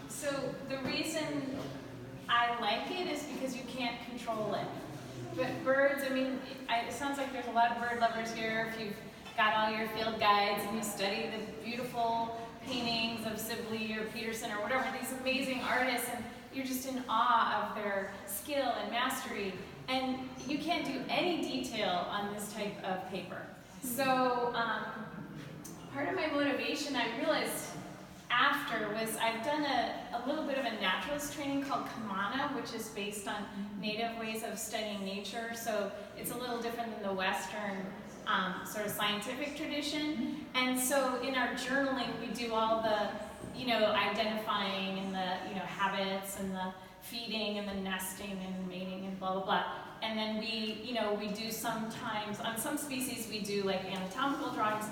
So the reason I like it is because you can't control it. But birds, I mean, it sounds like there's a lot of bird lovers here. If you've got all your field guides and you study the beautiful paintings of Sibley or Peterson or whatever, these amazing artists, and you're just in awe of their skill and mastery. And you can't do any detail on this type of paper. So part of my motivation, I realized after, was I've done a little bit of a naturalist training called Kamana, which is based on native ways of studying nature. So it's a little different than the Western sort of scientific tradition. And so in our journaling, we do all the, identifying and the, habits and the feeding and the nesting and mating and blah, blah, blah. And then we do sometimes, on some species, we do like anatomical drawings.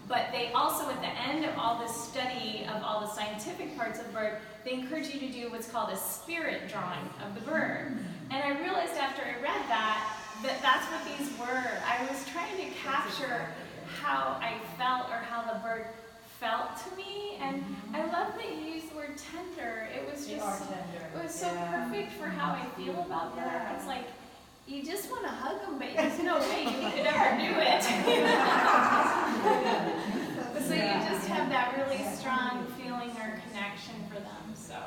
But they also, at the end of all this study of all the scientific parts of the bird, they encourage you to do what's called a spirit drawing of the bird. And I realized after I read that that's what these were. I was trying to capture how I felt or how the bird felt to me. And I love that you used the word tender. It was just, it was so perfect for how I feel about birds. It's like, you just want to hug them, but there's no way you could ever do it. So you just have that really strong feeling or connection for them. So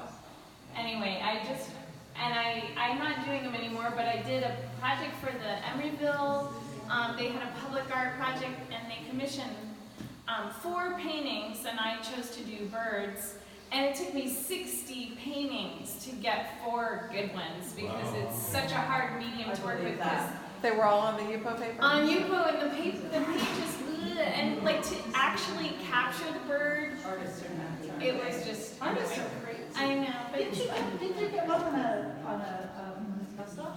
anyway, I'm not doing them anymore, but I did a project for the Emeryville. They had a public art project, and they commissioned 4 paintings, and I chose to do birds. And it took me 60 paintings to get 4 good ones because it's such a hard medium to work with. They were all on the Yupo paper? On Yupo, and the pages, and like to actually capture the bird, it was just, artists are great. I know. But Did you get one on a postdoc?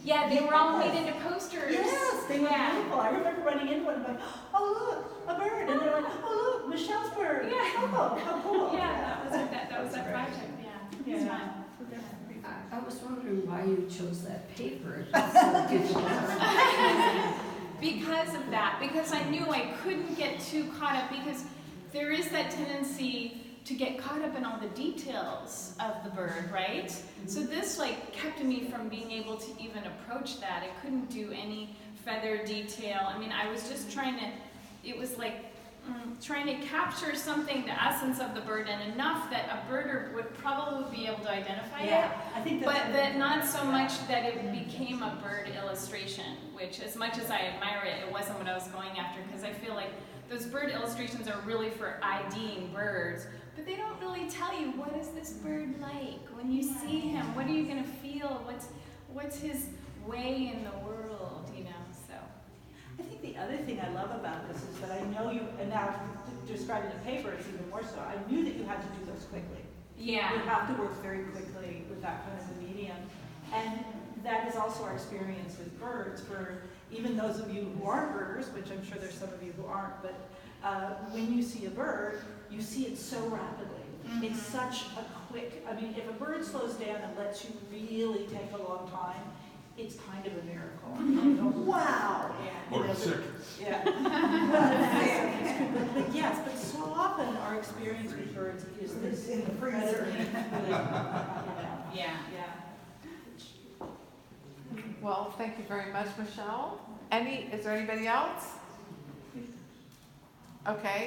Yeah, they were all made into posters. Yes, they were beautiful. I remember running into one and going, oh look, a bird. And they're like, oh look, Michelle's bird. Yeah. Oh, how cool. Yeah, that was that project. Yeah, it was fun. I was wondering why you chose that paper. It was so digital. Because of that, because I knew I couldn't get too caught up, because there is that tendency to get caught up in all the details of the bird, right? So this kept me from being able to even approach that. I couldn't do any feather detail. I mean, I was just trying to, it was like trying to capture something, the essence of the bird, and enough that a birder would probably be able to identify it. I think but that not so much that it became a bird illustration, which as much as I admire it, it wasn't what I was going after, because I feel like those bird illustrations are really for IDing birds, but they don't really tell you what is this bird like when you see him, what are you going to feel, what's his way in the world, so. I think the other thing I love about this is that I know you, and now describing the paper, it's even more so, I knew that you had to do those quickly. Yeah. You have to work very quickly with that kind of a medium. And that is also our experience with birds, for even those of you who aren't birders, which I'm sure there's some of you who aren't, but when you see a bird, you see it so rapidly. Mm-hmm. It's such a quick, I mean, if a bird slows down and lets you really take a long time, it's kind of a miracle. You go, wow! Or sick. Yeah. but yes, but so often our experience with birds is this incredibly, Yeah. Well, thank you very much, Michele. Is there anybody else? Okay.